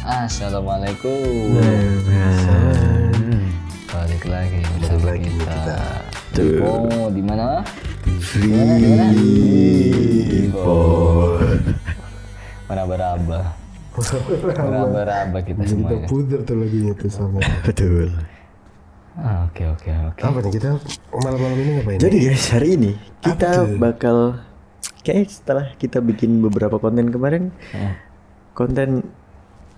Assalamualaikum. Balik lagi bersama kita. Oh, di mana? Freeport. Meraba-raba kita Kita semuanya. putar tuh lagunya tuh sama. Betul. Oke. Apa nih kita malam-malam ini ngapain? Jadi guys, hari ini kita tuh? bakal kayak setelah kita bikin beberapa konten kemarin, konten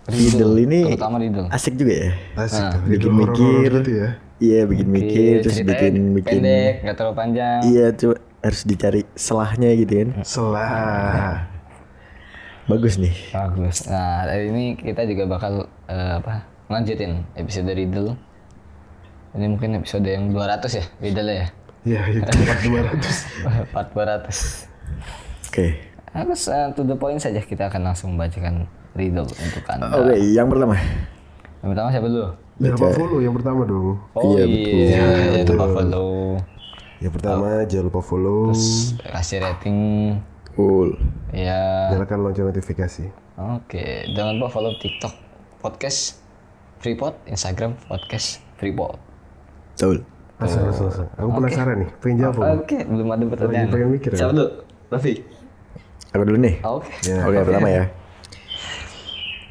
riddle ini terutama riddle. asik juga ya. Asik tuh. bikin Riddle mikir. horor-horor gitu ya. Iya, bikin mikir terus Ceritanya bikin pendek, nggak terlalu panjang. Iya, coba harus dicari selahnya gitu kan. Selah. Bagus nih. Bagus. Nah, hari ini kita juga bakal lanjutin episode riddle. Ini mungkin episode yang 200 ya, riddle ya. Ya itu 200. Part 200. Oke. Harus to the point saja, kita akan langsung membacakan riddle untuk Anda. Oke, yang pertama. Yang pertama siapa dulu? Jangan lupa follow yang pertama dong. Oh Iya, iya, jangan lupa follow. Yang pertama jangan lupa follow. Kasih rating. Cool. Ya. Nyalakan lonceng notifikasi. Oke, jangan lupa follow TikTok podcast Freeport, Instagram podcast Freeport. Betul. Asal. Aku penasaran nih, pengen jawab. apa? Oke, belum ada pertanyaan. pengen mikir ya? Siapa dulu? Raffi. Aku dulu nih. Oke. Ya. Oke, pertama ya.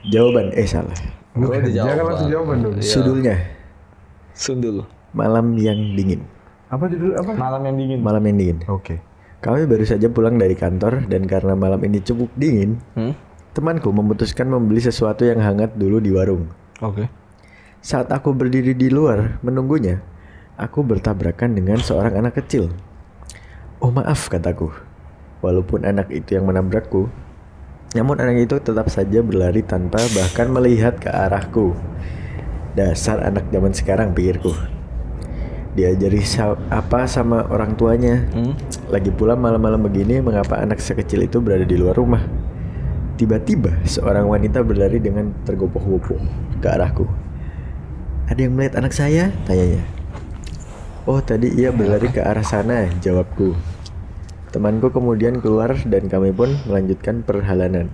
Jawaban salah. Bukan, dijawab, jangan langsung Bang. jawaban dong. Judulnya Sundul. Malam yang dingin. Apa judul apa? Malam yang dingin. Malam yang dingin. Oke. Kami baru saja pulang dari kantor dan karena malam ini cukup dingin, temanku memutuskan membeli sesuatu yang hangat dulu di warung. Oke. Saat aku berdiri di luar menunggunya, aku bertabrakan dengan seorang anak kecil. Oh maaf, kataku. Walaupun anak itu yang menabrakku, namun anak itu tetap saja berlari tanpa bahkan melihat ke arahku. Dasar anak zaman sekarang, pikirku. Diajari apa sama orang tuanya. Lagi pula malam-malam begini, mengapa anak sekecil itu berada di luar rumah? Tiba-tiba seorang wanita berlari dengan tergopoh-gopoh ke arahku. Ada yang melihat anak saya? Tanyanya. Oh, tadi ia berlari ke arah sana, jawabku. Temanku kemudian keluar dan kami pun melanjutkan perjalanan.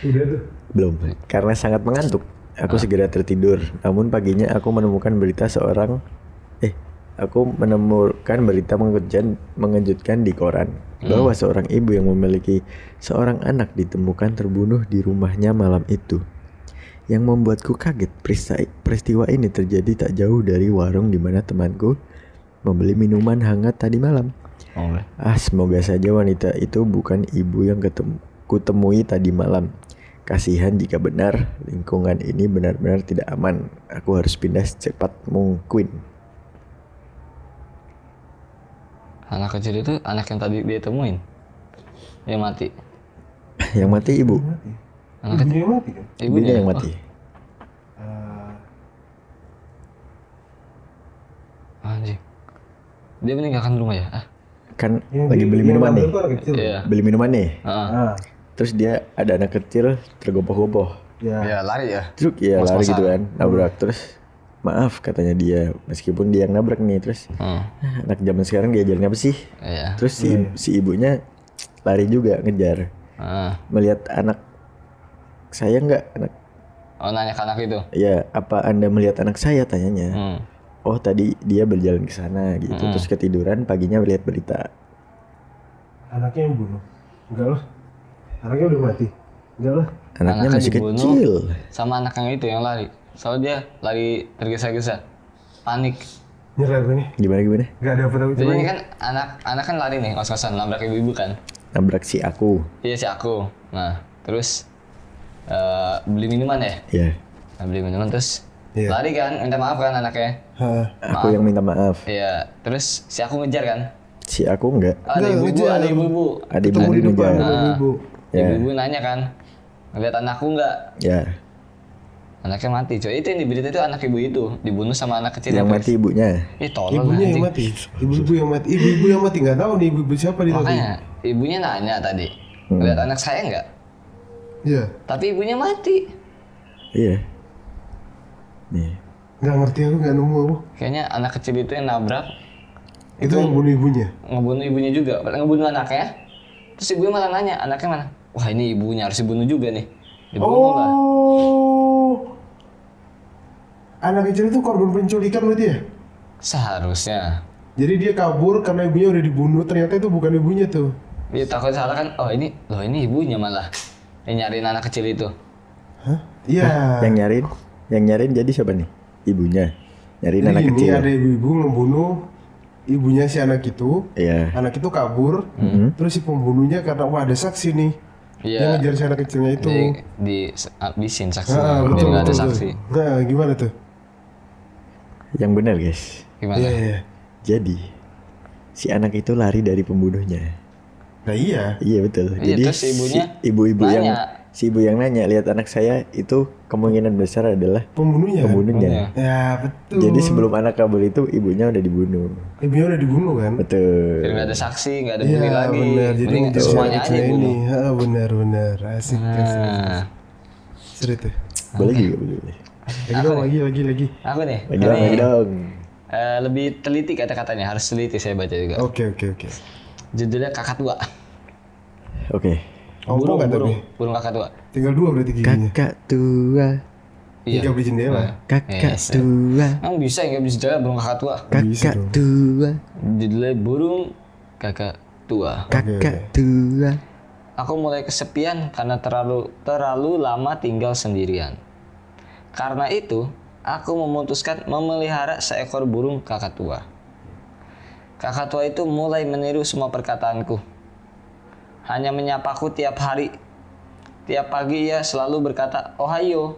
Udah tuh. Belum, karena sangat mengantuk. Aku segera tertidur. Namun paginya aku menemukan berita mengejutkan di koran bahwa seorang ibu yang memiliki seorang anak ditemukan terbunuh di rumahnya malam itu. Yang membuatku kaget, peristiwa ini terjadi tak jauh dari warung di mana temanku membeli minuman hangat tadi malam. Semoga saja wanita itu bukan ibu yang kutemui tadi malam. Kasihan jika benar lingkungan ini benar-benar tidak aman. Aku harus pindah secepat mungkin. Anak kecil itu anak yang tadi dia temuin. Yang mati. Yang mati ibu. Anak kecil. Ibunya yang mati kan? Ibunya yang mati. Anjing. Dia meninggalkan rumah ya? Kan lagi beli minuman nih. Iya. Beli minuman nih. Ah, Terus dia ada anak kecil tergopoh-gopoh. ya. Ya lari ya. Truk ya lari Ngos-ngosan. gitu kan, nabrak. Terus maaf katanya dia, meskipun dia yang nabrak nih. Terus anak zaman sekarang diajarin apa sih? Iya. Terus si ibunya lari juga ngejar. Melihat anak saya nggak anak. Oh, nanya ke anak itu. Ya, apa Anda melihat anak saya, tanyanya. Oh, tadi dia berjalan ke sana gitu. Terus ketiduran, paginya melihat berita. Anaknya yang bunuh. Enggak lah. Anaknya udah mati. Enggak lah. Anaknya masih dibunuh kecil. Sama anak yang itu yang lari. Soalnya dia lari tergesa-gesa. Panik. Nyerah gue nih. Gimana? Enggak ada apa-apa. Jadi ini kan anak kan lari nih, kos-kosan nabrak ibu-ibu kan. Nabrak si aku. Iya si aku. Nah, terus beli minuman ya. Ya, Nah, beli minuman terus Iya. lari kan, minta maaf kan anaknya. aku yang minta maaf. Iya, terus si aku ngejar kan. Si aku enggak. Ada ibu-ibu, ada ibu-ibu. Ada ibu-ibu di depan ngejar. ada ibu. Ya. Ibu-ibu nanya kan, ngeliat anakku nggak? Ya, Anaknya mati coy. Itu yang di berita itu anak ibu itu dibunuh sama anak kecil. yang mati ibunya. Tolong Ibunya anjing. yang mati. Ibu-ibu yang mati. Ibu-ibu yang mati enggak tahu nih ibu siapa di tadi. Makanya ibunya nanya tadi, ngeliat anak saya nggak? Iya. Tapi ibunya mati. Iya. Nih. Enggak ngerti aku, enggak nemu aku. Kayaknya anak kecil itu yang nabrak, Itu yang bunuh ibunya. ngebunuh ibunya juga, ngebunuh anaknya. Terus ibunya malah nanya, anaknya mana? Wah ini ibunya harus dibunuh juga nih. Dibunuh lah. Oh, anak kecil itu korban penculikan berarti ya? Seharusnya. Jadi dia kabur karena ibunya udah dibunuh, ternyata itu bukan ibunya tuh. Dia takut salah kan, oh ini ibunya malah. Yang nyariin anak kecil itu. Hah? Iya. Yang nyariin jadi siapa nih? Ibunya. Nyariin Jadi anak ini kecil. ada ibu-ibu ngebunuh ibunya si anak itu. Iya. Anak itu kabur, terus si pembunuhnya karena wah ada saksi nih. Iya. Dia ngejar si anak kecilnya itu. Dihabisin saksi. Betul, Biar nggak ada betul, saksi. betul. Nah, gimana tuh? Yang benar guys. Gimana? Iya, iya. Jadi si anak itu lari dari pembunuhnya. Nah iya. Iya betul. Iya, Jadi terus si ibunya nanya. ibu yang nanya lihat anak saya itu kemungkinan besar adalah Pembunuhnya. pembunuhnya. Ya betul. Jadi sebelum anak kabur itu ibunya udah dibunuh. ibunya udah dibunuh kan? Betul. Biar nggak ada saksi, nggak ada Iya bukti lagi. benar. Jadi Mending ngejar si semuanya anak aja kecilnya dibunuh. ini. Benar. Asik. Nah, Seru tuh. Boleh juga boleh. Lagi dong, lagi. aku nih. Lagi dong. Lebih teliti kata-katanya, harus teliti saya baca juga. Oke. Judulnya Kakak Tua. Oke. Ngomong kan tapi? Burung kakak tua. Tinggal 2 berarti giginya. Kakak tua, Tinggal beli jendela. kakak Yes. tua, Emang bisa nggak bisa jalan burung kakak tua? Bisa kakak dong. tua, Judulnya burung kakak tua. kakak tua. Aku mulai kesepian karena terlalu lama tinggal sendirian. Karena itu, aku memutuskan memelihara seekor burung kakak tua. Kakak tua itu mulai meniru semua perkataanku. Hanya menyapaku tiap hari. Tiap pagi ia selalu berkata, "Ohayo,"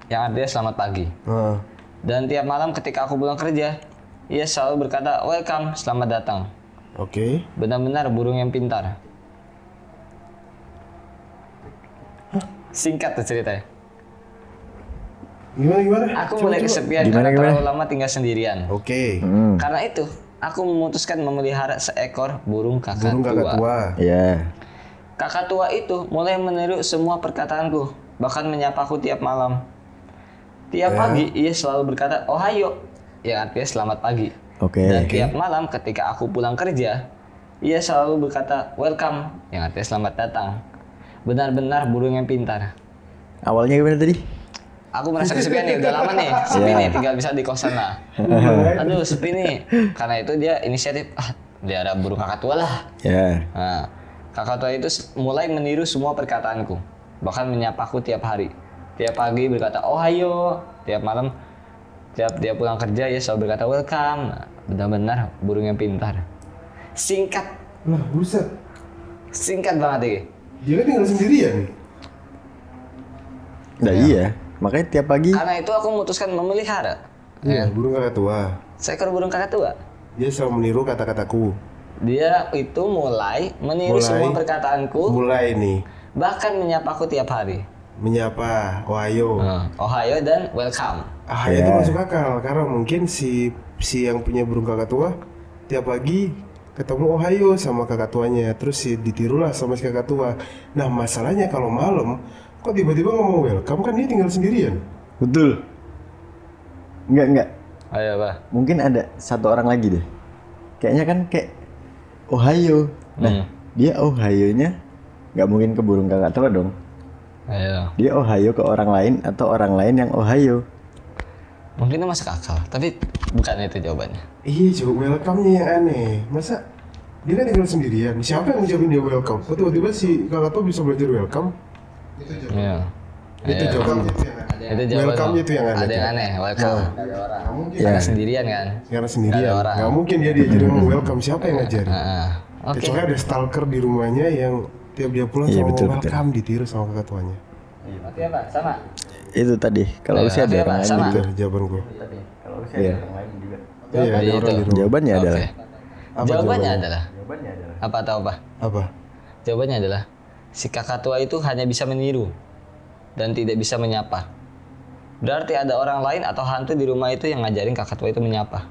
yang artinya selamat pagi. Nah, Dan tiap malam ketika aku pulang kerja, ia selalu berkata, "Welcome, selamat datang." oke. Benar-benar burung yang pintar. Singkat tuh ceritanya. Gimana? Aku mulai kesepian Gimana, karena gimana? terlalu lama tinggal sendirian. Oke. Karena itu, aku memutuskan memelihara seekor burung kakak Burung kakak tua. tua. Ya. Kakak tua itu mulai meniru semua perkataanku, bahkan menyapaku tiap malam. Tiap pagi ia selalu berkata, "Ohayo," yang artinya selamat pagi. Oke. Dan tiap malam ketika aku pulang kerja, ia selalu berkata, "Welcome," yang artinya selamat datang. Benar-benar burung yang pintar. Awalnya gimana tadi? Aku merasa kesepian nih, udah lama nih, sepi nih, tinggal bisa di kosan lah. Aduh, sepi nih. Karena itu dia inisiatif, pelihara burung kakak tua lah. Ya. Nah, kakak tua itu mulai meniru semua perkataanku, bahkan menyapaku tiap hari. Tiap pagi berkata "Ohayo", tiap malam, tiap dia pulang kerja ia selalu berkata "Welcome." Nah, benar-benar burung yang pintar. Singkat Lah, buset. banget ini. Dia kan tinggal sendirian. Nah iya. Makanya tiap pagi. Karena itu aku memutuskan memelihara Iya, burung kakak tua. seekor burung kakak tua. Dia selalu meniru kata-kataku. Dia itu mulai meniru semua perkataanku, Mulai nih bahkan menyapaku tiap hari. menyapa, "Ohayo." Ohayo dan welcome. Itu masuk akal karena mungkin si yang punya burung kakak tua tiap pagi ketemu "Ohayo" sama kakak tuanya, terus ditirulah sama si kakak tua. Nah masalahnya kalau malam kok tiba-tiba ngomong "welcome", kan dia tinggal sendirian. Betul. Enggak. Ayo, Pak. Mungkin ada satu orang lagi deh. Kayaknya kan kayak Ohayo. Nah, dia Ohayo-nya nggak mungkin ke burung kakak tua dong. Ayo. Dia Ohayo ke orang lain atau orang lain yang Ohayo. Mungkin itu masuk akal, tapi bukan itu jawabannya. Iya, coba welcome-nya yang aneh. Masa dia kan tinggal sendirian, siapa yang ngucapin dia welcome? Kok tiba-tiba si kakak tua bisa belajar welcome? Iya. Itu jawabannya. Itu jawaban. Welcome-nya itu yang aneh. Ada yang aneh, welcome. Ya. Karena sendirian kan. Karena sendirian, Nggak ada orang. nggak mungkin dia diajarin ngomong welcome, siapa yang ngajarin? Oke. Kecuali ada stalker di rumahnya yang tiap dia pulang Iya, sama betul, welcome ditiru sama kakak tuanya. Oke, Pak. Sama. Itu tadi. Kalau Iya, usia ada oke, orang Pak, lain sama. juga. Itu jawaban gue. Iya. Iya, ada Iya, orang itu. di rumah. Jawabannya Oke. adalah Apa Jawabannya jawabannya? adalah apa tahu apa? Apa? Jawabannya adalah si kakak tua itu hanya bisa meniru dan tidak bisa menyapa. Berarti ada orang lain atau hantu di rumah itu yang ngajarin kakak tua itu menyapa.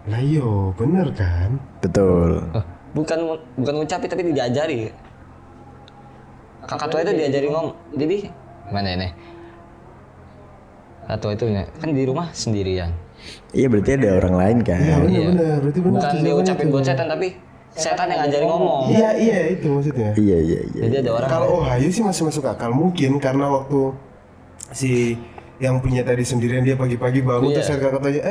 Lah iyo, bener kan? betul. Bukan ngucapin tapi diajari. Kakak tua itu diajari ngomong. Jadi mana ini? Kakak tua itu kan di rumah sendirian. Iya berarti ada orang lain kan. Iya bener Iya. bener, berarti bener. Bukan tuh dia jawabannya ucapin tuh. buat setan tapi setan yang ngajarin ngomong. Iya itu maksudnya. Iya. Jadi ada orang Kalau Ohio sih masih masuk akal mungkin karena waktu si yang punya tadi sendirian dia pagi-pagi bangun Iya. terus kakak tanya,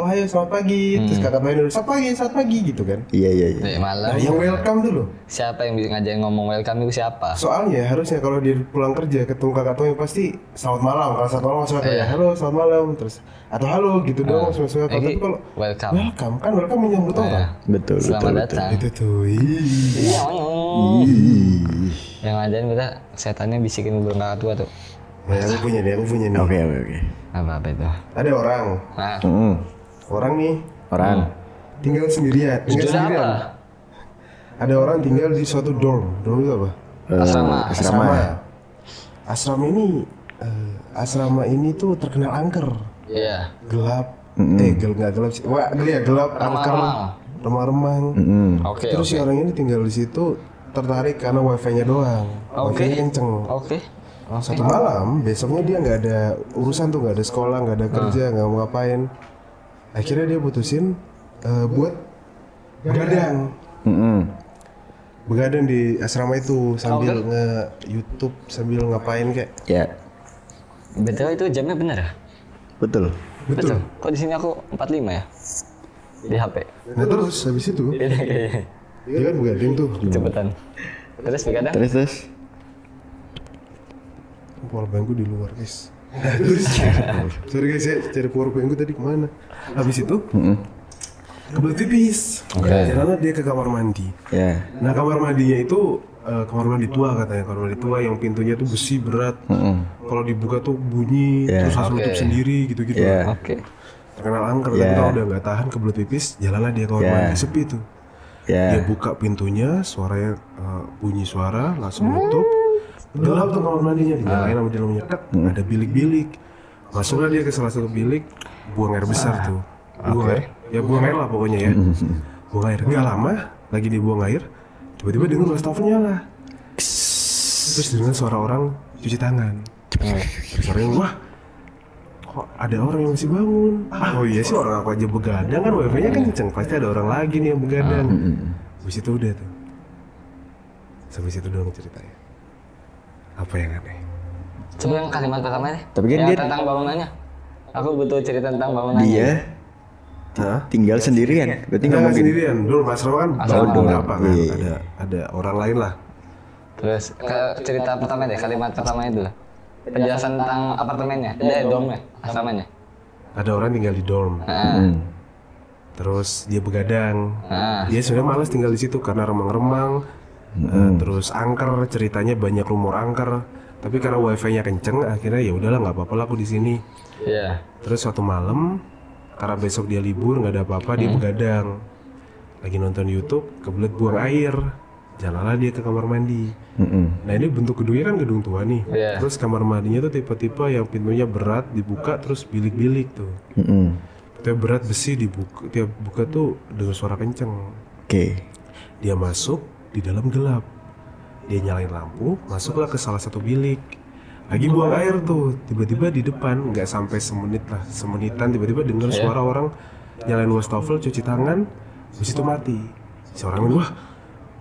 Ohio selamat pagi, terus kakak tanya selamat pagi gitu kan. Iya. malam. Nah yang welcome tuh loh. Siapa yang bisa ngajarin ngomong welcome itu siapa? Soalnya harusnya kalau dia pulang kerja ketemu kakak tua yang pasti selamat malam. Kalau selamat malam masuk akal ya halo selamat malam terus atau halo gitu doang masuk akal. Tapi kalau welcome. kan welcome menyambut orang. Betul. Selamat datang. Itu tuh. Iya. Yang ngajarin kita setannya bisikin burung kakak tua tuh. Ya, aku punya nih. Oke. Apa itu? Ada orang. Nah, Orang nih Orang. tinggal sendirian. judul apa? Ada orang tinggal di suatu dorm. Dorm itu apa? Asrama. Asrama ini tuh terkenal angker, Iya. gelap. Nggak gelap sih. Wah, gelap, angker, remang-remang. Oke. Terus si orang ini tinggal di situ tertarik karena wifi-nya doang. Oke. Wifi-nya kenceng. Oke. Satu malam, besoknya dia nggak ada urusan tuh, nggak ada sekolah, nggak ada kerja, nggak mau ngapain. Akhirnya dia putusin buat begadang. Begadang di asrama itu sambil nge-YouTube, sambil ngapain kayak. Ya. Betul itu jamnya bener ya? Betul. Betul. Kok di sini aku 45 ya? Di HP. Nah terus habis itu dia kan begadang tuh. Cepetan. Terus begadang? Terus. Powerbankku di luar guys. Terus sorry guys ya, cari powerbankku tadi kemana? Habis itu kebelet pipis. Jalan dia ke kamar mandi. Ya. Nah kamar mandinya itu kamar mandi tua katanya, kamar mandi tua yang pintunya tuh besi berat. Kalau dibuka tuh bunyi, terus langsung tutup sendiri gitu-gitu. Oke. Terkenal angker, tapi kalau udah nggak tahan kebelet pipis, jalanlah dia ke kamar mandi sepi tuh. Dia buka pintunya, suaranya bunyi suara, langsung nutup. Gelap tuh kamar mandinya, dinyalain sama dalamnya, ada bilik-bilik. Masuklah dia ke salah satu bilik, buang air besar tuh. Buang air, ya buang air lah pokoknya ya. Buang air, nggak lama, lagi dibuang air, tiba-tiba dengar wastafel nyala. Terus dengar suara orang cuci tangan. Suaranya, wah, kok ada orang yang masih bangun? Oh iya sih, orang aku aja begadang kan, wifi-nya kenceng, pasti ada orang lagi nih yang begadang. Habis itu udah tuh. Sampai situ doang ceritanya. Apa yang aneh? Coba yang kalimat pertama deh. Tapi kan yang dia tentang bangunannya. Aku butuh cerita tentang bangunannya. Dia tinggal sendirian. Berarti nggak Nggak mungkin. sendirian, dulu asrama kan Asrama bangun dulu. apa kan? Iya. Ada orang lain lah. Terus ke cerita pertama deh, kalimat pertama itu. Penjelasan tentang apartemennya, dormnya, asramanya. Ada orang tinggal di dorm. Terus dia begadang. Dia sebenarnya malas tinggal di situ karena remang-remang. Terus angker, ceritanya banyak rumor angker. Tapi karena wifi-nya kenceng, akhirnya ya udahlah nggak apa-apa lah aku di sini. Iya. Terus suatu malam, karena besok dia libur nggak ada apa-apa, dia begadang. Lagi nonton YouTube, kebelet buang air. Jalanlah dia ke kamar mandi. Nah ini bentuk gedungnya kan gedung tua nih. Iya. Terus kamar mandinya tuh tipe-tipe yang pintunya berat, dibuka terus bilik-bilik tuh. Pintunya berat besi, dibuka, tiap buka tuh dengan suara kenceng. Oke. Dia masuk, di dalam gelap. Dia nyalain lampu, masuklah ke salah satu bilik. Lagi buang air tuh, tiba-tiba di depan, nggak sampai semenit lah, semenitan tiba-tiba dengar suara orang nyalain wastafel, cuci tangan, habis itu mati. Si orang ini, wah,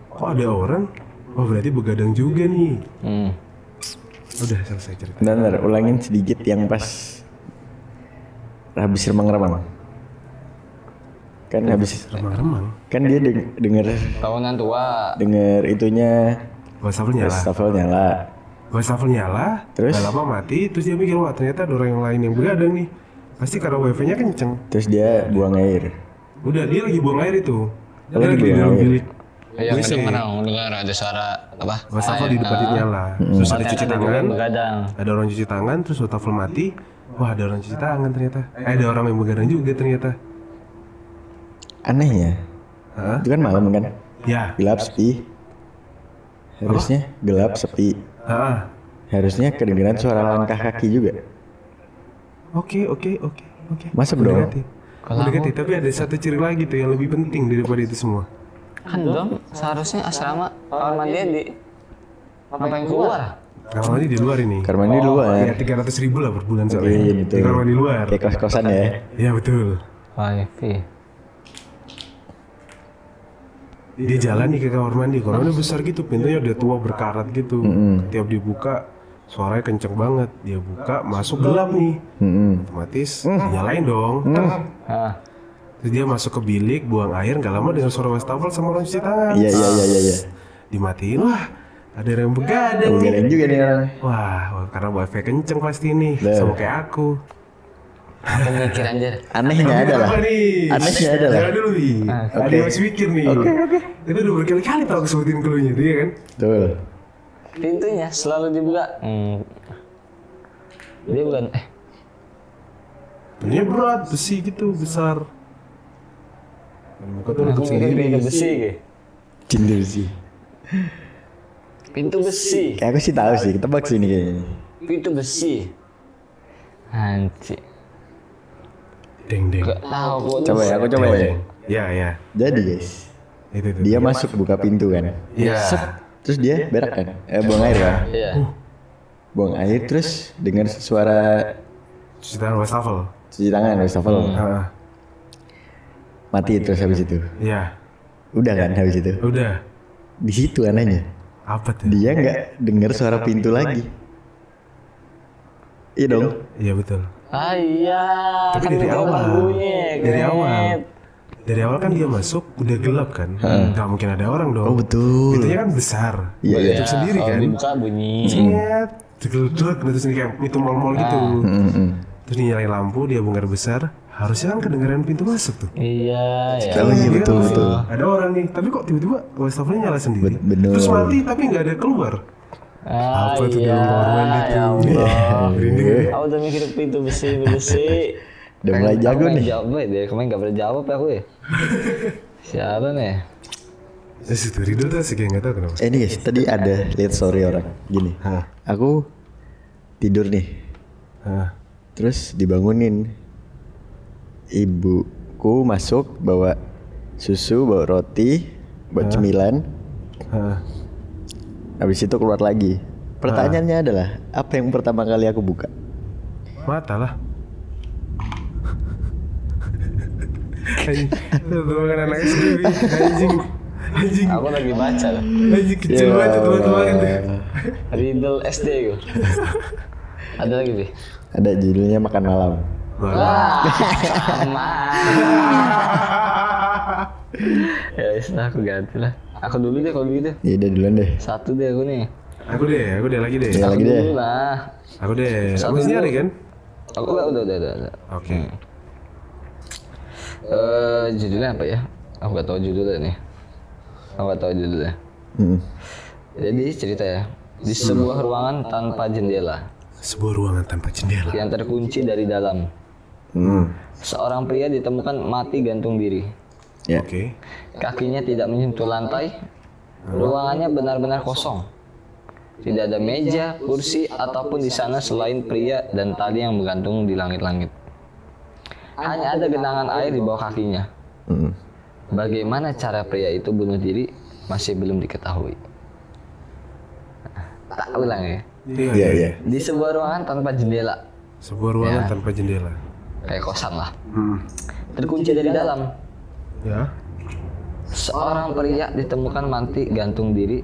kok ada orang? Wah berarti begadang juga nih. Udah selesai cerita. Bentar, ulangin sedikit yang pas habis remang-remang. Kan habis Remang-remang. kan dia denger Bangunan tua. itunya Wastafel nyala. wastafel nyala. Wastafel nyala, Terus? gak lama mati, terus dia mikir, wah ternyata ada orang yang lain yang begadang nih. Pasti karena wifi-nya kenceng. Terus dia buang air. Udah, dia lagi buang air itu. Dia Lagi lagi di buang dalam air. bilik. Iya, dengar ada suara apa? Wastafel di depan nyala. Terus ada cuci tangan. Begadang. Ada orang cuci tangan, terus wastafel mati. Wah ada orang cuci tangan ternyata. Ada orang yang begadang juga ternyata. Anehnya, Hah? itu kan malam kan? Ya. Gelap sepi. Harusnya gelap sepi. Ah. Harusnya kedengeran suara langkah kaki juga. Oke. Masuk dong. Mendekati. Tapi ada satu ciri lagi tuh yang lebih penting daripada itu semua. Kan dong, seharusnya asrama kamar mandinya di ngapain keluar? Kamar mandi di luar ini. Kamar mandi luar. Ya 300.000 lah per bulan soalnya. Iya betul. Di kamar mandi luar. Kayak kos-kosan ya. Iya betul. Wifi. Dia jalan nih ke kamar mandi, kamarnya besar gitu, pintunya udah tua berkarat gitu. Tiap dibuka suaranya kenceng banget. Dia buka, masuk gelap nih. Otomatis dinyalain dong. Ah, Terus dia masuk ke bilik, buang air, gak lama dengan suara wastafel sama orang cuci tangan. Iya. Dimatiin, wah ada yang begadang nih. Begadang juga nih orang. Wah, karena wifi kenceng pasti nih, sama kayak aku. aku mikir anjir. Anehnya adalah. Apa nih? Anehnya adalah. Jangan dulu nih. Ada yang masih mikir nih. Oke. Itu udah berkali-kali tau aku sebutin cluenya itu ya kan? Betul. Pintunya selalu dibuka. Dia bukan Pintunya berat, besi gitu, besar. Muka tuh aku nutup mikir sendiri. pintu besi kayak. Cinta sih. Pintu besi. Kayak aku sih tahu sih, ketebak sih ini kayaknya. Pintu besi. Anjir. Deng. Gak tahu kok. Coba ya, aku coba ya. Ya. Jadi guys, Itu. dia masuk buka pintu kan. Iya. Terus dia berak kan? Buang air kan? Iya. Buang air terus dengar suara Cuci tangan wastafel. cuci tangan wastafel. Heeh. Mati terus habis itu. Iya. Udah kan habis itu. Udah. Di situ anehnya. Apa tuh? Dia nggak dengar suara pintu lagi. Iya dong. Iya betul. Ah iya. Tapi kan dari itu awal. lagunya, Dari Gret. awal. Dari awal kan dia masuk udah gelap kan. Gak mungkin ada orang dong. Oh betul. Pintunya kan besar. Iya, Buat iya. tutup sendiri Kalau kan. dibuka bunyi. Cet. Tegel-tegel terus ini kayak pintu mall-mall gitu. Terus dinyalain lampu, dia bongkar besar. Harusnya kan kedengeran pintu masuk tuh. Iya, ya. Oh iya Dia betul kan betul. Ada orang nih, tapi kok tiba-tiba wastafelnya nyala sendiri. Bener. Terus mati tapi nggak ada keluar. Ah, Apa tuh iya, dalam kamar mandi tuh? ya Allah. Merinding ya. Aku udah mikir pintu besi. Udah mulai jago nih. Jawab ya, kemarin gak pernah jawab ya aku ya. Siapa nih? Terus itu Rido tuh sih kayak nggak tahu kenapa. Ini guys, tadi ada lihat story orang gini. Aku tidur nih, Hah. terus dibangunin. Ibuku masuk bawa susu, bawa roti, buat cemilan. Hah. Habis itu keluar lagi. Pertanyaannya adalah apa yang pertama kali aku buka? Mata lah. Tuh kan anak SD anjing Aku lagi baca loh. anjing kecil banget tuh tua gitu. Riddle SD gue. Ada lagi sih. Ada judulnya makan malam. Wah, sama. Ya sudah aku ganti lah. Aku dulu deh kalau gitu. Ya udah duluan deh. Satu deh aku nih. Aku deh lagi deh. Ya lagi deh. Dulu lah. Aku deh. Satu Masih dulu. nyari kan? Aku udah. Oke. Judulnya apa ya? Aku gak tahu judulnya nih. Aku gak tahu judulnya. Jadi cerita ya. Di sebuah ruangan tanpa jendela Sebuah ruangan tanpa jendela. yang terkunci dari dalam, seorang pria ditemukan mati gantung diri. Ya. Oke. Kakinya tidak menyentuh lantai. Ruangannya benar-benar kosong. Tidak ada meja, kursi, ataupun di sana selain pria dan tali yang menggantung di langit-langit. Hanya ada genangan air di bawah kakinya. Bagaimana cara pria itu bunuh diri masih belum diketahui. Tak ulang ya. Iya. Di sebuah ruangan tanpa jendela, Sebuah ruangan tanpa jendela. kayak kosan lah. Terkunci dari dalam. Ya. Seorang pria ditemukan mati gantung diri,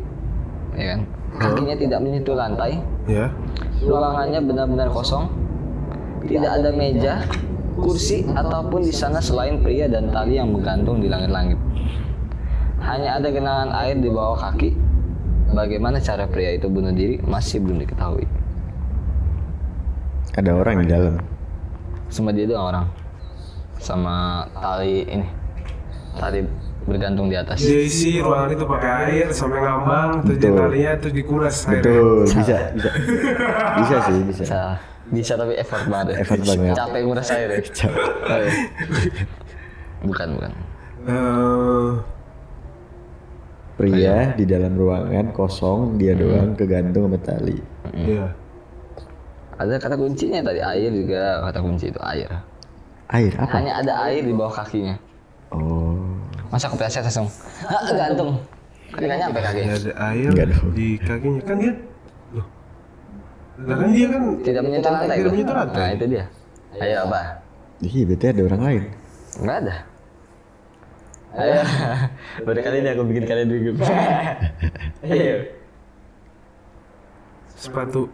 ya kan? Kakinya tidak menyentuh lantai. Ya. Ruangannya benar-benar kosong. Tidak ada meja, kursi, ataupun di sana selain pria dan tali yang menggantung di langit-langit. Hanya ada genangan air di bawah kaki. Bagaimana cara pria itu bunuh diri masih belum diketahui. Ada orang di dalam. Cuma dia doang orang. Sama tali ini. Tali bergantung di atas. Dia isi ruangan itu pakai air sampai ngambang, terus dia talinya terus dikuras airnya. Betul, bisa. Bisa sih, bisa. Bisa tapi effort banget ya. Effort banget. Capek nguras air ya. Oh, iya. Bukan. Pria di dalam ruangan kosong, dia doang kegantung sama tali. Iya. Ada kata kuncinya tadi, air juga kata kunci itu air. Air apa? Hanya ada air di bawah kakinya. Oh, Masa kepleset langsung gantung. Kan nggak nyampe kaki. Ada air Enggak dong. di kakinya kan dia. Loh. Nah kan dia kan Tidak menyentuh lantai. Tidak Bang. menyentuh lantai. Nah itu dia. Ayo apa? iya berarti ada orang lain. Nggak ada. Ayo. Baru kali ini aku bikin kalian dulu. Ayo. Sepatu.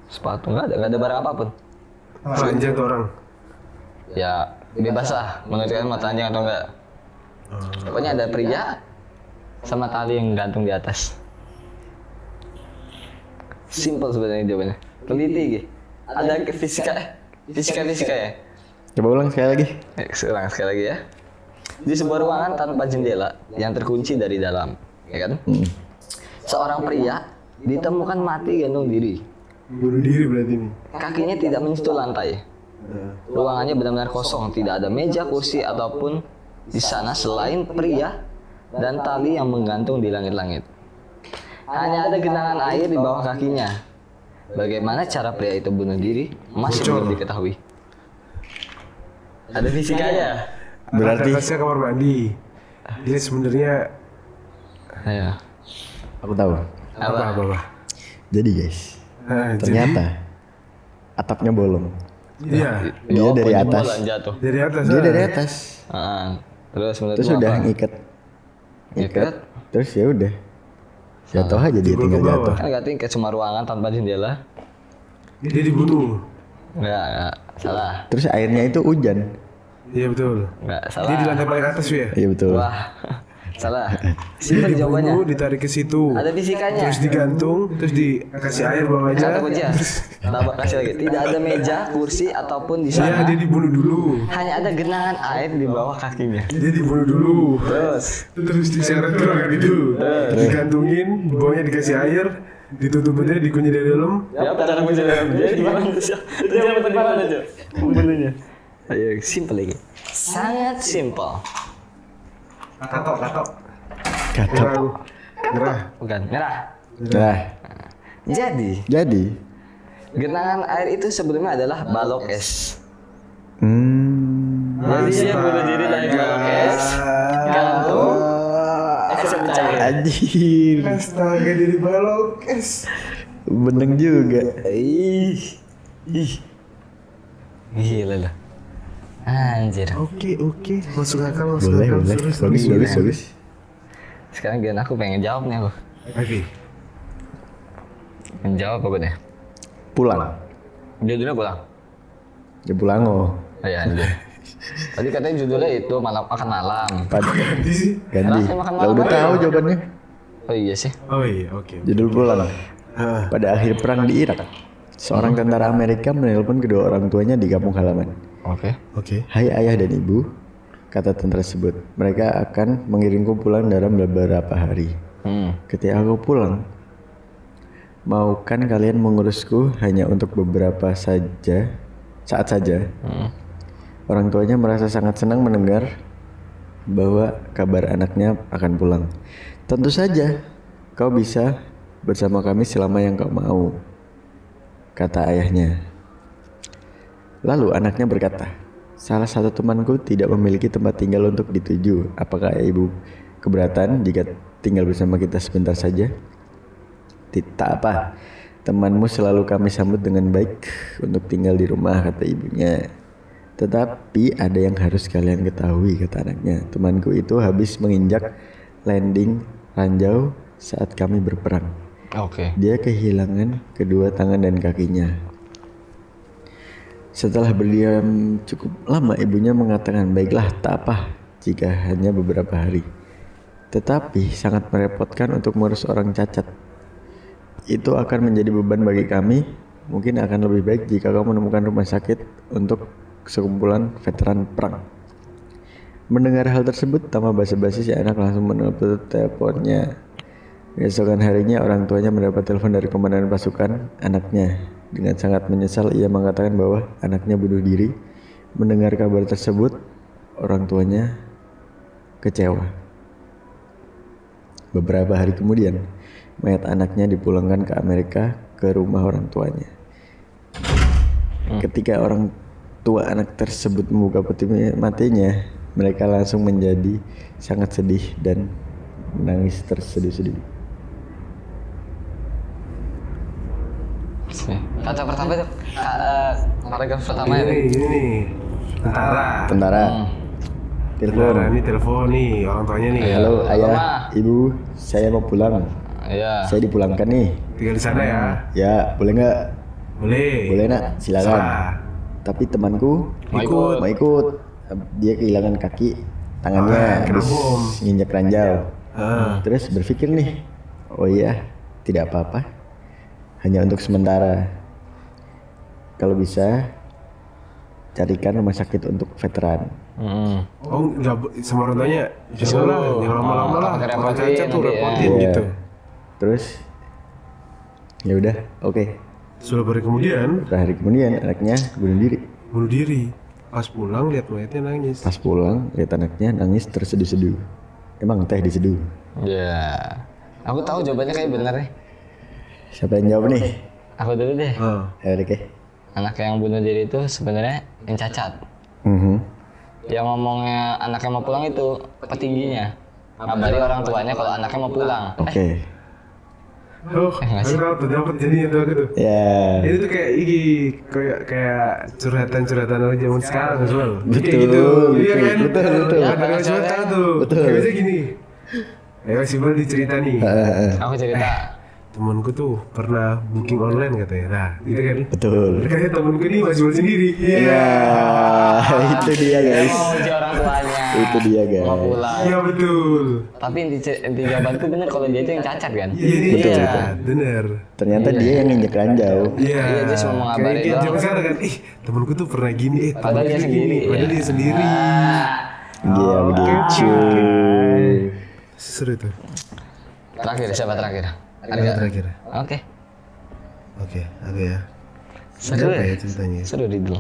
Sepatu nggak ada barang apapun. Telanjang tuh orang. Ya bebas lah. Menurut kalian mau telanjang atau enggak? Pokoknya ada pria sama tali yang gantung di atas. Simple sebenarnya jawabannya. Teliti gitu. Ada fisika ya. Coba ulang sekali lagi. Sekali lagi ya. Di sebuah ruangan tanpa jendela yang terkunci dari dalam, ya kan? Seorang pria ditemukan mati gantung diri. Bunuh diri berarti ini. Kakinya tidak menyentuh lantai. Ruangannya benar-benar kosong, tidak ada meja, kursi ataupun di sana selain pria dan tali yang menggantung di langit-langit. Hanya ada genangan air di bawah kakinya. Bagaimana cara pria itu bunuh diri masih belum diketahui. Ada fisikanya. Berarti atasnya kamar mandi. Jadi sebenarnya Ayo. aku tahu. apa? Jadi guys, Jadi, ternyata atapnya bolong. iya, Dia dari pokoknya atas. bola jatuh. dari atas. Dia dari atas. Terus menurut Terus lu udah apa? ngikat. Ngikat? Terus ya udah. Jatuh aja dia Jebol tinggal ke bawah. jatuh. Kan nggak tingkat cuma ruangan tanpa jendela. Dia dibunuh. Nggak salah. Terus airnya itu hujan. Iya betul. Nggak Dia salah. di lantai paling atas ya. Iya betul. Wah, salah. Dia Simpel jawabannya. dibunuh, ditarik ke situ. Ada fisikanya. Terus digantung, terus dikasih air bawahnya. Kata kunci ya. Tambah kasih lagi. Tidak ada meja, kursi ataupun di Iya, sana. dia dibunuh dulu. Hanya ada genangan air di bawah kakinya. Dia dibunuh dulu. Terus Diseret ke ruangan itu. Digantungin, bawahnya dikasih air, ditutup bendera, dikunci dari dalam. ya cara kunci dia di mana tuh? Dia di mana aja? Pembunuhnya. Ayo, simple lagi. Sangat simple. Katok. Katok. Gerah. Bukan merah. Nah, jadi Genangan air itu sebelumnya adalah balok es. hmm, Jadi dia bunuh diri dari balok es, gantung, es pecah. anjir. Astaga, jadi balok es. Beneng juga. Ih, gila lah. Anjir. Oke. Masuk akal. Boleh. Terus. Bagus. Sekarang giliran aku pengen jawab nih aku. Oke. Pengen jawab apa deh? Pulang. Judulnya pulang. Ya pulang oh. Oh iya anjir. Tadi katanya judulnya itu makan malam. Ganti sih. Ganti. Rasanya makan Lah malam udah aja. tahu jawabannya. Oh iya sih. Oh iya, oke. Judul pulang. Ah, Pada akhir perang di Irak, seorang tentara Amerika menelpon kedua orang tuanya di kampung halaman. Oke. Hai ayah dan ibu, kata tentara tersebut. Mereka akan mengirimku pulang dalam beberapa hari. Ketika aku pulang, maukan kalian mengurusku hanya untuk beberapa saat saja. Orang tuanya merasa sangat senang mendengar bahwa kabar anaknya akan pulang. Tentu saja, kau bisa bersama kami selama yang kau mau, kata ayahnya. Lalu anaknya berkata, salah satu temanku tidak memiliki tempat tinggal untuk dituju. Apakah ibu keberatan jika tinggal bersama kita sebentar saja? Tidak apa, temanmu selalu kami sambut dengan baik untuk tinggal di rumah, kata ibunya. Tetapi ada yang harus kalian ketahui, kata anaknya. Temanku itu habis menginjak landing ranjau saat kami berperang. Oke. Dia kehilangan kedua tangan dan kakinya. Setelah berdiam cukup lama, ibunya mengatakan, baiklah, tak apa jika hanya beberapa hari. Tetapi sangat merepotkan untuk mengurus orang cacat. Itu akan menjadi beban bagi kami. Mungkin akan lebih baik jika kau menemukan rumah sakit untuk sekumpulan veteran perang. Mendengar hal tersebut, tanpa basa-basi si anak langsung menelpon teleponnya. Keesokan harinya orang tuanya mendapat telepon dari komandan pasukan anaknya. Dengan sangat menyesal ia mengatakan bahwa anaknya bunuh diri. Mendengar kabar tersebut, orang tuanya kecewa. Beberapa hari kemudian, mayat anaknya dipulangkan ke Amerika ke rumah orang tuanya. Ketika orang tua anak tersebut membuka peti matinya, mereka langsung menjadi sangat sedih dan menangis terseduh-seduh. Kata pertama itu paragraf pertama ya. Ini nih. Tentara. Tentara. Telepon. Nah, ini telepon nih orang tuanya nih. Halo ayah, Mama. ibu, saya mau pulang. Iya. Saya dipulangkan nih. Tinggal di sana ya. Ya, boleh nggak? Boleh. Boleh nak, silakan. Salah. Tapi temanku Mau ikut. Dia kehilangan kaki, tangannya kena habis bom. nginjek ranjau. Ah. Terus berpikir nih, oh iya, tidak apa-apa. Hanya untuk sementara. Kalau bisa, carikan rumah sakit untuk veteran. Oh, nggak sama orang tuanya. Jangan lah, jangan lama-lama lah. Pakai Kalau repotin cacat tuh nanti ya. repotin Iya. gitu. Terus, ya udah, oke. Beberapa hari kemudian Beberapa hari kemudian anaknya bunuh diri. bunuh diri. Pas pulang lihat mayatnya nangis. Pas pulang, lihat anaknya nangis terseduh-seduh. Emang teh diseduh. Ya. Aku tahu jawabannya kayak bener nih. Siapa yang jawab nih? Aku dulu deh. Ah. Ya oke. Anak yang bunuh diri itu sebenarnya yang cacat. Yang ngomongnya anaknya mau pulang itu petingginya. Ngabari orang tuanya kalau anaknya mau pulang. Oke. Oh, aku tahu tuh dapat jadinya tuh aku tuh. Ya. Ini tuh kayak curhatan orang zaman sekarang soal. Betul, Kayak gitu. Iya betul, kan? betul. Ya, kadang curhatan tuh. Betul. Kayak biasa gini. Ayo Sibel dicerita nih. Aku cerita. Temanku tuh pernah booking online katanya. Nah, gitu kan. Betul. Katanya temanku ini masih sendiri. Iya. Ya, itu dia guys. Mau uji orang tuanya. Itu dia guys. Mau pulang. Iya betul. Tapi inti jawabanku bener kalau dia itu yang cacat kan. Iya, ini Betul, cacat. Bener. Ternyata dia yang nginjek ranjau. Iya. Iya, dia cuma mau ngabarin Kayak doang. zaman sekarang kan. Temanku tuh pernah gini. Padahal temanku dia tuh sendiri. gini. Padahal Iya. dia sendiri. Dia begitu. Seru tuh. Terakhir siapa terakhir? Yang terakhir. Oke. Oke, aku ya. Seru Apa ya? ya ceritanya? Seru dulu.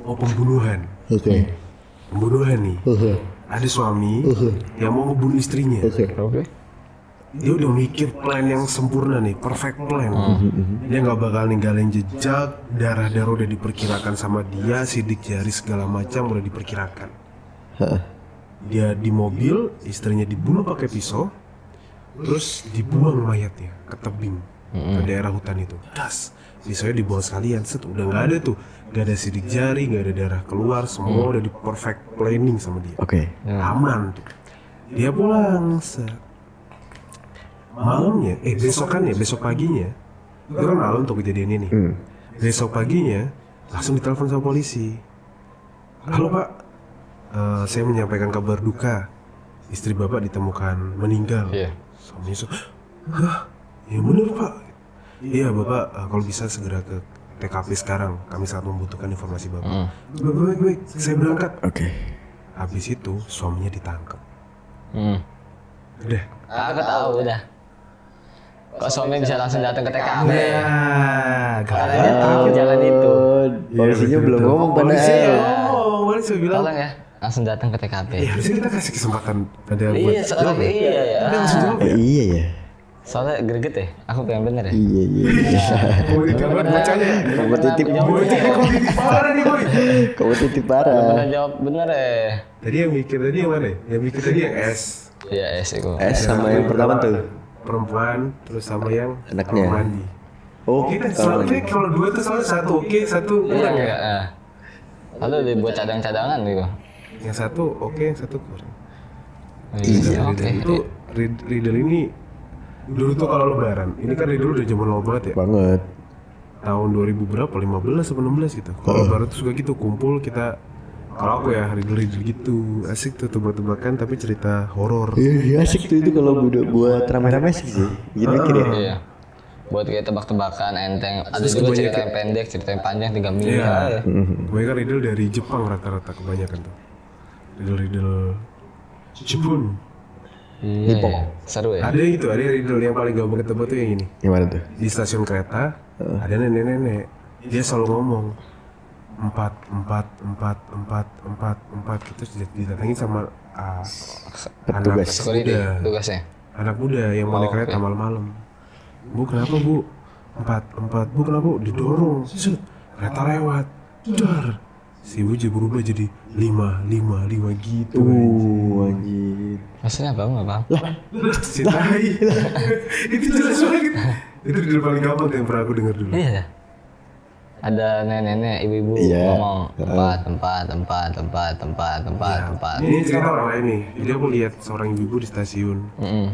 Oh, pembunuhan. Oke. Pembunuhan nih. Ada suami yang mau ngebunuh istrinya. Oke. Dia udah mikir plan yang sempurna nih, perfect plan. Dia nggak bakal ninggalin jejak, darah-darah udah diperkirakan sama dia, sidik jari segala macam udah diperkirakan. Dia di mobil, istrinya dibunuh pakai pisau, terus dibuang mayatnya ke tebing, ke daerah hutan itu. Das, pisaunya dibuang sekalian, set udah nggak ada tuh, nggak ada sidik jari, nggak ada darah keluar, semua udah di perfect planning sama dia. Oke. Aman tuh. Dia pulang malamnya, besok paginya, itu kan malam tuh kejadian ini. Besok paginya langsung ditelepon sama polisi. Halo Pak, saya menyampaikan kabar duka, istri Bapak ditemukan meninggal. Iya. Suaminya hah? Ya bener Pak. Iya Bapak, kalau bisa segera ke TKP sekarang, kami sangat membutuhkan informasi Bapak. Baik, saya berangkat. Oke. Habis itu suaminya ditangkap. Udah. Aku tahu udah. Kok suami bisa langsung datang ke TKP? Karena dia tahu jalan itu. Polisinya belum ngomong pada. Polisi bilang. Tolong ya, langsung datang ke TKP. Ya harusnya kita kasih kesempatan pada buat Iya, soalnya iya ya. Iya ya. Soalnya greget ya. Aku pengen bener ya. Iya. kompetitif banget bacanya. Kompetitif. Kompetitif parah nih boy. Kompetitif parah. Bener jawab bener ya. Tadi yang mikir tadi yang mana? Yang mikir tadi yang S. Iya, itu. Sama yang pertama tuh. Perempuan, terus sama yang Anaknya. kamar mandi. Oh, Kita selalu kalau dua tuh selalu satu oke, satu kurang ya. Iya. Lalu dibuat cadang-cadangan gitu. Yang satu oke, yang satu kurang. Iya, oke. Itu Riddle ini dulu tuh kalau lebaran, ini kan Riddle udah zaman lama banget ya. banget. Tahun 2000 berapa? 15 atau 16 gitu. Kalau lebaran tuh suka gitu kumpul kita. Kalau aku ya Riddle gitu asik tuh tebak-tebakan tapi cerita horor. Iya, asik tuh itu kalau buat rame-rame sih. Bikin mikir ya. Iya. Buat kayak tebak-tebakan enteng. Ada Terus juga kebanyakan- cerita yang pendek, cerita yang panjang 3 menit. Iya. Kebanyakan Riddle dari Jepang rata-rata kebanyakan tuh. Riddle Jepun. Iya. Iya. Seru ya. Ada itu, ada Riddle yang paling gampang ketebak tuh yang ini. Gimana tuh? Di stasiun kereta ada nenek-nenek. Dia selalu ngomong 4 gitu didatangin sama anak Petugas. Security muda. tugasnya. Anak muda yang mau naik kereta malam-malam. Bu kenapa bu? 4 bu kenapa bu? Didorong. Set. Kereta lewat. Dar. Si ibu jadi berubah jadi 5 gitu. Anjir. Maksudnya bang nggak bang? Si tai. Itu jelas banget. Itu di paling gampang yang pernah aku dengar dulu. Iya. ada nenek-nenek, ibu-ibu Iya. ngomong tempat. Ini cerita orang lain nih. Jadi aku lihat seorang ibu di stasiun.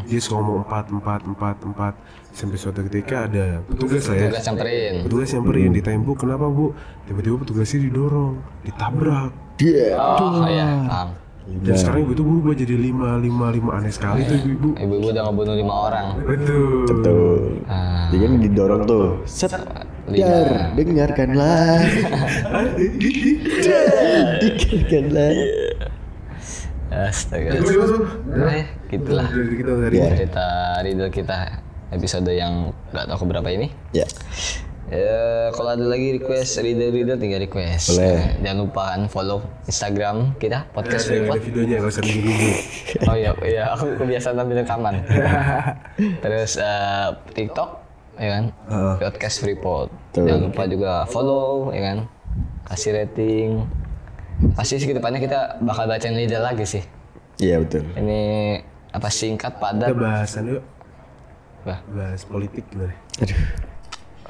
Dia suka ngomong empat. Sampai suatu ketika ada petugas lah ya. Tugas samperin. Petugas nyamperin ditanya, Bu, kenapa Bu? Tiba-tiba petugasnya didorong, ditabrak. Dia. Oh iya, paham. Dan sekarang ibu itu berubah jadi lima aneh sekali tuh ibu-ibu. Ibu-ibu udah ngebunuh 5 orang. Betul. Betul. Ah, Dia kan didorong tuh. Set. Dar, dengarkanlah. Dengarkanlah. Astaga. Betul. Gitulah Dari kita hari Ya. ini. cerita riddle kita episode yang nggak tahu keberapa ini. Ya. Kalau ada lagi request riddle tinggal request. Boleh. Jangan lupa follow Instagram kita podcast Ada Freeport. videonya nggak usah nunggu. Oh iya aku kebiasaan ambil rekaman. Terus TikTok ya kan podcast Freeport. Betul. Jangan lupa juga follow ya kan, kasih rating. Pasti sih kedepannya kita bakal bacain riddle lagi sih. Iya betul. Ini apa singkat padat. Kita bahasan yuk. Wah, Bahas politik gimana? Aduh.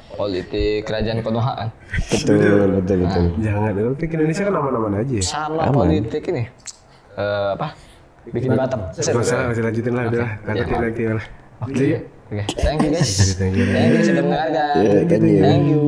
politik kerajaan Konoha kan. Betul. Jangan, politik Indonesia kan aman-aman aja ya. Sama politik ini apa? Bikin Batam. Gak usah, masih lanjutin lah, udah lah. Nanti lah. Oke. Thank you guys. Thank you. Thank you sudah mendengarkan. Yeah, thank you. Thank you.